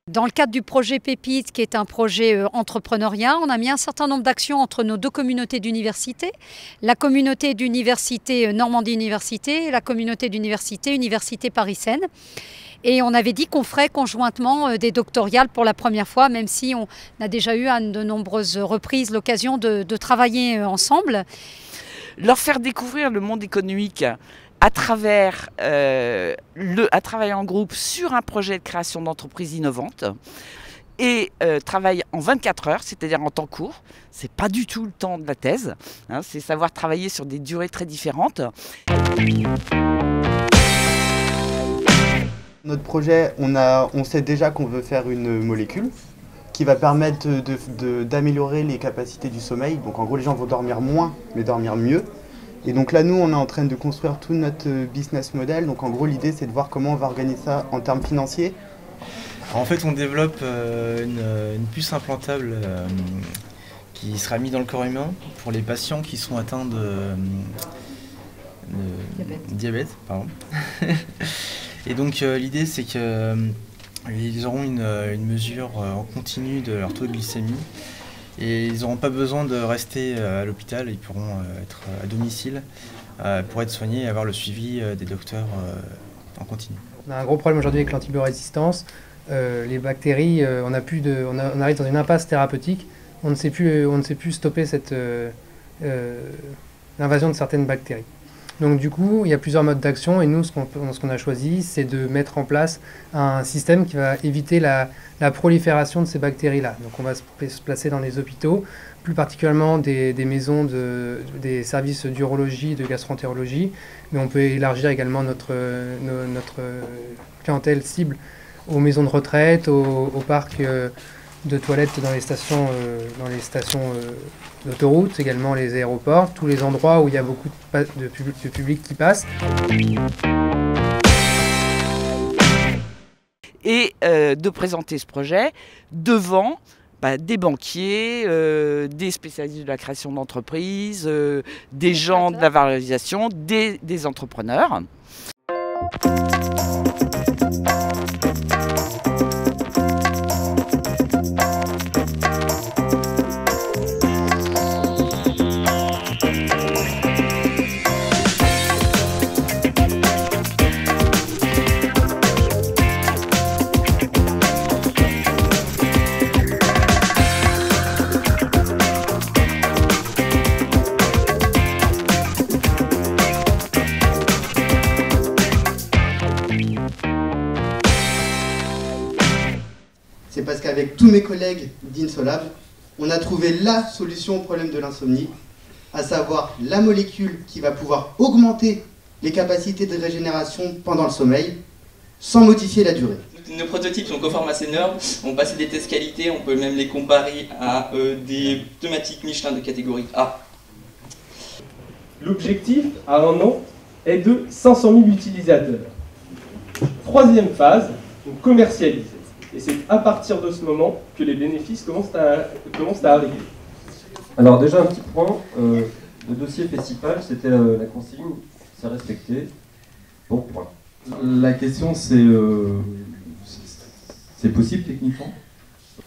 Dans le cadre du projet Pépite, qui est un projet entrepreneuriat, on a mis un certain nombre d'actions entre nos deux communautés d'université, la communauté d'université Normandie Université et la communauté d'université Université Paris-Seine. Et on avait dit qu'on ferait conjointement des doctorales pour la première fois, même si on a déjà eu à de nombreuses reprises l'occasion de travailler ensemble. Leur faire découvrir le monde économique à travers à travailler en groupe sur un projet de création d'entreprises innovantes et travailler en 24 heures, c'est-à-dire en temps court. C'est pas du tout le temps de la thèse, hein, c'est savoir travailler sur des durées très différentes. Notre projet, on sait déjà qu'on veut faire une molécule qui va permettre d'améliorer les capacités du sommeil. Donc en gros, les gens vont dormir moins, mais dormir mieux. Et donc là, nous, on est en train de construire tout notre business model. Donc en gros, l'idée, c'est de voir comment on va organiser ça en termes financiers. En fait, on développe une puce implantable qui sera mise dans le corps humain pour les patients qui sont atteints de diabète. Pardon. Et donc l'idée, c'est qu'ils auront une mesure en continu de leur taux de glycémie. Et ils n'auront pas besoin de rester à l'hôpital, ils pourront être à domicile pour être soignés et avoir le suivi des docteurs en continu. On a un gros problème aujourd'hui avec l'antibiorésistance. Les bactéries, on arrive dans une impasse thérapeutique. On ne sait plus stopper l'invasion de certaines bactéries. Donc du coup, il y a plusieurs modes d'action et nous, ce qu'on a choisi, c'est de mettre en place un système qui va éviter la prolifération de ces bactéries-là. Donc on va se placer dans les hôpitaux, plus particulièrement des maisons, des services d'urologie, de gastroentérologie, mais on peut élargir également notre clientèle cible aux maisons de retraite, aux parcs de toilettes dans les stations d'autoroute, également les aéroports, tous les endroits où il y a beaucoup de public qui passe. Et de présenter ce projet devant des banquiers, des spécialistes de la création d'entreprises, des gens de la valorisation, des entrepreneurs. C'est parce qu'avec tous mes collègues d'Insolab, on a trouvé la solution au problème de l'insomnie, à savoir la molécule qui va pouvoir augmenter les capacités de régénération pendant le sommeil, sans modifier la durée. Nos prototypes sont conformes à ces normes, on passe des tests qualité, on peut même les comparer à des pneumatiques Michelin de catégorie A. L'objectif à un an est de 500 000 utilisateurs. Troisième phase, on commercialise. Et c'est à partir de ce moment que les bénéfices commencent à arriver. Alors déjà un petit point, le dossier Festipal, c'était la consigne, c'est respecté. Bon point. La question c'est possible techniquement?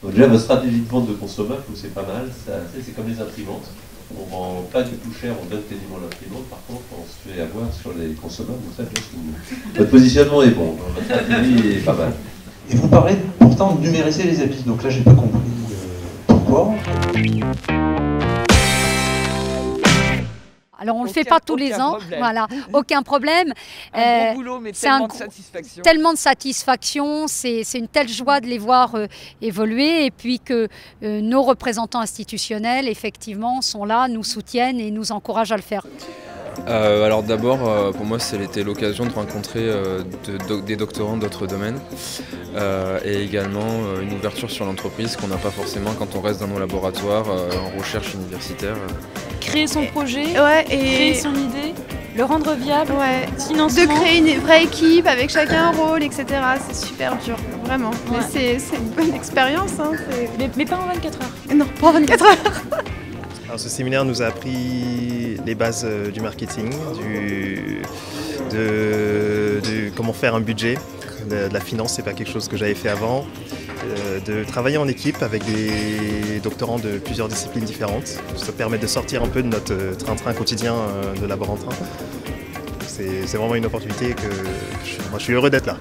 Déjà votre stratégie de vente de consommables, c'est pas mal, c'est comme les imprimantes. On vend pas du tout cher, on donne quasiment l'imprimante, par contre on se fait avoir sur les consommables, donc ça, votre positionnement est bon, votre stratégie est pas mal. Et vous parlez pourtant de numériser les habits, donc là j'ai pas compris pourquoi. Alors on ne le fait pas tous les ans, voilà, aucun problème. Un gros boulot, mais tellement de satisfaction. Tellement de satisfaction, c'est une telle joie de les voir évoluer et puis que nos représentants institutionnels, effectivement, sont là, nous soutiennent et nous encouragent à le faire. Alors d'abord, pour moi, c'était l'occasion de rencontrer des doctorants d'autres domaines et également une ouverture sur l'entreprise qu'on n'a pas forcément quand on reste dans nos laboratoires en recherche universitaire. Créer son projet, ouais, créer son idée, le rendre viable, ouais. Financement. De créer une vraie équipe avec chacun un rôle, etc. C'est super dur, vraiment. Ouais. Mais c'est une bonne expérience. Hein, mais pas en 24 heures. Non, pas en 24 heures. Alors, ce séminaire nous a appris les bases du marketing, de comment faire un budget. De la finance, c'est pas quelque chose que j'avais fait avant. de travailler en équipe avec des doctorants de plusieurs disciplines différentes. Ça permet de sortir un peu de notre train-train quotidien de laborantin. C'est vraiment une opportunité que moi je suis heureux d'être là.